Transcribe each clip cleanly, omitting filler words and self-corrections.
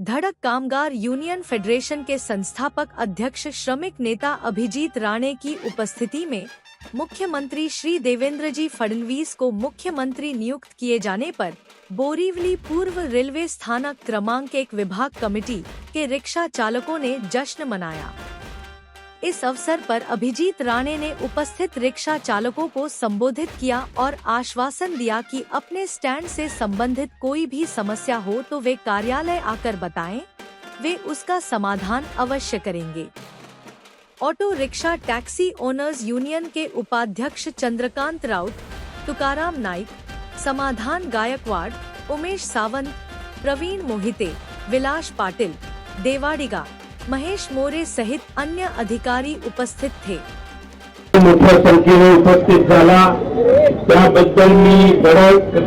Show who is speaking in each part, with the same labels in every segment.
Speaker 1: धड़क कामगार union federation के संस्थापक अध्यक्ष श्रमिक नेता अभिजीत राणे की उपस्थिति में मुख्यमंत्री श्री देवेंद्र जी फडणवीस को मुख्यमंत्री नियुक्त किए जाने पर बोरीवली पूर्व रेलवे स्थानक क्रमांक 1 विभाग कमेटी के रिक्शा चालकों ने जश्न मनाया। इस अवसर पर अभिजीत राणे ने उपस्थित रिक्शा चालकों को संबोधित किया और आश्वासन दिया कि अपने स्टैंड से संबंधित कोई भी समस्या हो तो वे कार्यालय आकर बताएं, वे उसका समाधान अवश्य करेंगे। Auto rickshaw taxi owners union के उपाध्यक्ष चंद्रकांत राउत, तुकाराम नाइक, समाधान गायकवाड़, उमेश सावंत, प्रवीण मोहिते, विलास पाटिल, देवाडिगा, महेश मोरे सहित अन्य अधिकारी उपस्थित थे।
Speaker 2: मोठ्या संख्येने उपस्थित झाला त्याबद्दल मी धडक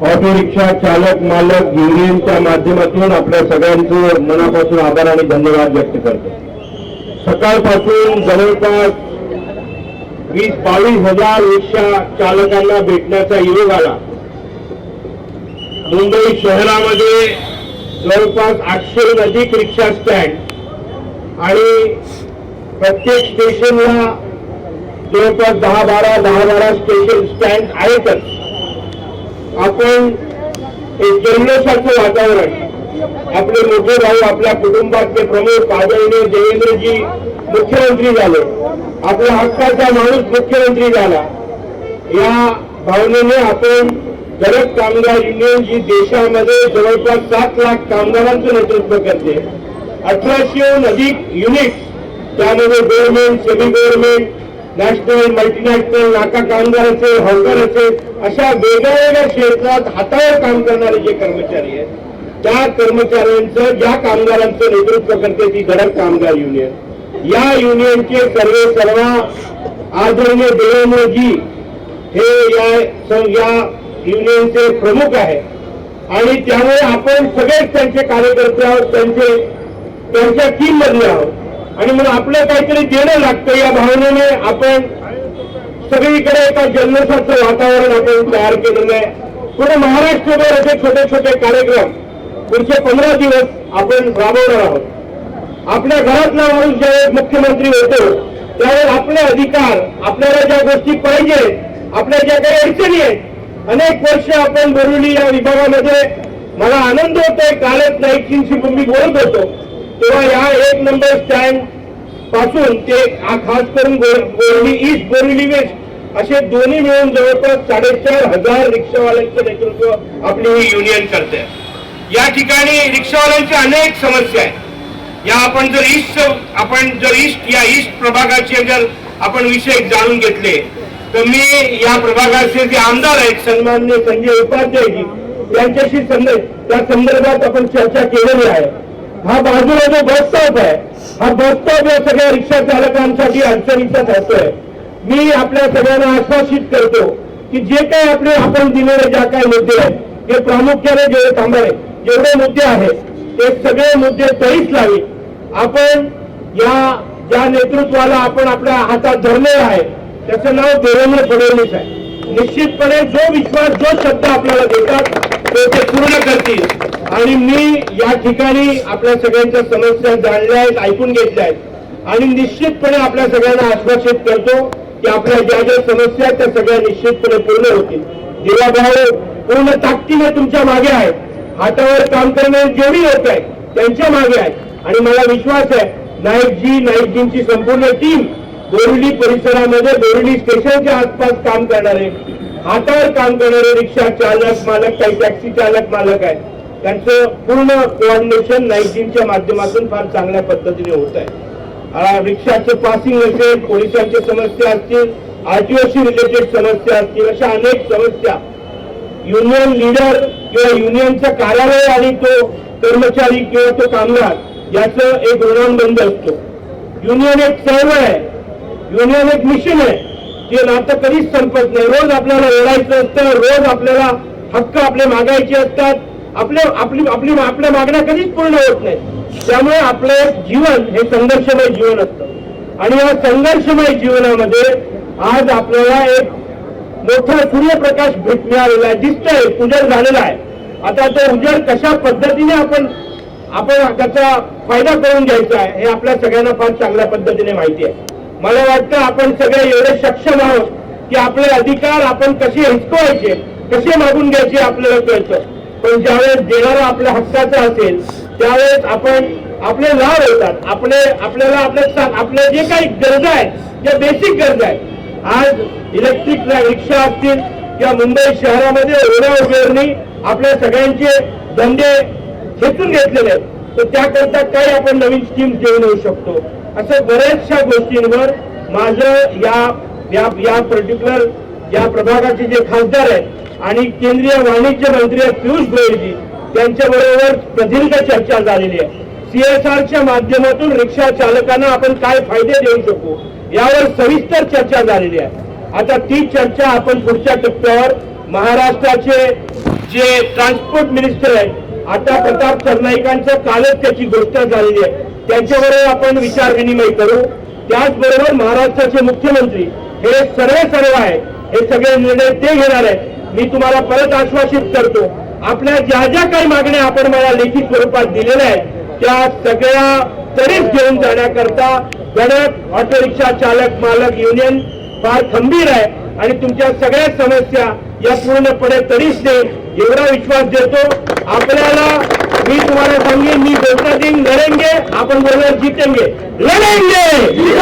Speaker 2: ऑटो रिक्षा चालक मालक युनियनच्या माध्यमातून आपल्या सगळ्यांचे मनापासून आभार आणि धन्यवाद व्यक्त करतो। सकाळपासून जवळपास 20-22 हजार रिक्षा चालकांना भेटण्याचा योग आला। मुंबई शहरामध्ये जवळपास 800 अधिक रिक्षा स्टँड आणि प्रत्येक स्टेशनला जवळपास 10-12 स्टेशन स्टँड आहेतच। आपण एक जल्लोषाचं वातावरण, आपले मोठे भाऊ आपल्या कुटुंबातले प्रमुख आदरणीय देवेंद्रजी मुख्यमंत्री झाले, आपल्या हक्काचा माणूस मुख्यमंत्री झाला, या भावनेने आपण धडक कामगार युनियन जी देशामध्ये जवळपास 7 लाख कामगारांचं नेतृत्व करते, 1800हून अधिक युनिट्स त्यामध्ये government, semi government, national, multinational, नाका कामगार असेल, हॉकर असेल, अशा वेगवेगळ्या क्षेत्रात हातावर काम करणारे जे कर्मचारी आहेत त्या कर्मचाऱ्यांचं, ज्या कामगारांचं नेतृत्व करते ती धडक कामगार युनियन। या युनियनचे सर्व आदरणीय देवेंद्रजी हे या युनियनचे प्रमुख आहे आणि त्यामुळे आपण सगळेच त्यांचे कार्यकर्ते आहोत, त्यांच्या टीम मधले आहोत आणि मग आपलं काहीतरी देणं लागतं या भावनेने आपण सगळीकडे एका जल्लोषाचं वातावरण आपण तयार केलेलं आहे। पूर्ण महाराष्ट्रभर असे छोटे छोटे कार्यक्रम पुढचे 15 दिवस आपण राबवणार आहोत। आपल्या घरातला माणूस ज्यावेळेस मुख्यमंत्री होतो त्यावेळेस आपले अधिकार, आपल्याला ज्या गोष्टी पाहिजे, आपल्या ज्या काही अडचणी आहेत, अनेक वर्ष आपण बोरिवली या विभागामध्ये, मला आनंद होतोय कालच नाईकजींशी मी बोलत होतो तेव्हा या 1 नंबर स्टँड पासून ते खास करून बोरिवली ईस्ट, बोरिवली वेस्ट असे दोन्ही मिळून जवळपास 4,500 रिक्षावाल्यांचं नेतृत्व आपली ही युनियन करते। या ठिकाणी रिक्षावाल्यांच्या अनेक समस्या आहेत। या आपण जर ईस्ट प्रभागाचे जर आपण विषय जाणून घेतले तर मी या प्रभागाचे जे आमदार आहेत सन्माननीय संजय उपाध्यायजी यांच्याशी त्या संदर्भात आपण चर्चा केलेली आहे। हा बाजूला जो बस स्टॉप आहे, हा बस स्टॉप या सगळ्या रिक्षा चालकांसाठी अडचणीचा ठरतोय। मी आपल्या सगळ्यांना आश्वासित करतो की जे काही आपण दिलेले ज्या काही मुद्दे आहेत ते प्रामुख्याने जेवढे मुद्दे आहेत ते सगळे मुद्दे तरीच लावी। आपण ज्या नेतृत्वाला आपण आपल्या हातात धरलेलं आहे त्याचं नाव देवेंद्र फडणवीस आहे। निश्चितपणे जो विश्वास, जो शब्द आपल्याला देतात ते पूर्ण करतील आणि मी या ठिकाणी आपल्या सगळ्यांच्या समस्या जाणल्या आहेत, ऐकून घेतल्या आहेत आणि निश्चितपणे आपल्या सगळ्यांना आश्वासित करतो की आपल्या ज्या समस्या त्या सगळ्या निश्चितपणे पूर्ण होतील। देवाभाऊ पूर्ण ताकदीने तुमच्या मागे आहेत, हातावर काम करणारे जेवढी लोक आहेत त्यांच्या मागे आहेत आणि मला विश्वास आहे नाईकजींची संपूर्ण टीम बोरिवली परिसरामध्ये, बोरिवली स्टेशनच्या आसपास काम करणारे, हातावर काम करणारे रिक्षा चालक मालक, काही टॅक्सी चालक मालक आहेत, त्यांचं पूर्ण कोऑर्डिनेशन नाईकजींच्या माध्यमातून फार चांगल्या पद्धतीने होत आहे। रिक्षाचं पासिंग असेल, पोलिसांच्या समस्या असतील, आरटीओशी रिलेटेड समस्या असतील, अशा अनेक समस्या युनियन लीडर किंवा युनियनचं कार्यालय आणि तो कर्मचारी किंवा तो कामगार याचं एक ऋणानुबंध असतो। युनियन एक चळवळ आहे, युनियन एक मिशन आहे, जे नातं कधीच संपत नाही। रोज आपल्याला लढायचं असतं, रोज आपल्याला हक्क आपले मागायचे असतात, आपल्या मागण्या कधीच पूर्ण होत नाही। त्यामुळे आपलं जीवन हे संघर्षमय जीवन असतं आणि या संघर्षमय जीवनामध्ये आज आपल्याला एक मोठा सूर्यप्रकाश मिळालेला आहे, दिसतोय, उजेड झालेला आहे। आता तो उजेड कशा पद्धतीने आपण आपण त्याचा फायदा करून घ्यायचा आहे हे आपल्या सगळ्यांना फार चांगल्या पद्धतीने माहिती आहे. मला वाटतं आपण सगळे एवढे सक्षम आहोत की आपले अधिकार आपण कसे हिसकवायचे, कसे मागून घ्यायचे आपल्याला कळतं. पण ज्यावेळेस देणारा आपल्या हक्काचा असेल त्यावेळेस आपण आपले लाभ होतात. आपल्याला आपल्या जे काही गरजा आहेत, ज्या बेसिक गरजा आहेत, आज इलेक्ट्रिक रिक्षा असतील किंवा मुंबई शहरामध्ये ओढा उबेरणी आपल्या सगळ्यांचे धंदे खेचून घेतलेले आहेत. तर त्याकरता काही आपण नवीन स्कीम घेऊन येऊ शकतो. असं बऱ्याचशा गोष्टींवर माझं या पर्टिक्युलर या प्रभागाचे जे खासदार आहेत आणि केंद्रीय वाणिज्य मंत्री पियुष गोयलजी त्यांच्याबरोबर प्रदीर्घ चर्चा झालेली आहे. CSRच्या माध्यमातून रिक्षा चालकांना आपण काय फायदे देऊ शकू यावर सविस्तर चर्चा झालेली आहे. आता ती चर्चा आपण पुढच्या टप्प्यावर महाराष्ट्राचे जे ट्रान्सपोर्ट मिनिस्टर आहेत आता प्रताप सरनाईकांचं कालच त्याची गोष्ट झालेली आहे, त्यांच्याबरोबर आपण विचार विनिमय करू. त्याचबरोबर महाराष्ट्राचे मुख्यमंत्री हे सर्व आहे, हे सगळे निर्णय ते घेणार आहेत. मी तुम्हाला परत आश्वासित करतो आपल्या ज्या ज्या काही मागण्या आपण मला लेखी स्वरूपात दिलेल्या आहेत त्या सगळ्या त्वरित घेऊन जाण्याकरता गडक ऑटो रिक्षा चालक मालक युनियन फार खंबीर आहे आणि तुमच्या सगळ्या समस्या या पूर्णपणे त्वरित देईल एवढा विश्वास देतो. आपल्याला मी तुम्हाला सांगेन, मी बोलता दिन लढेंगे, आपण बोलणार जीतेंगे, लढेंगे.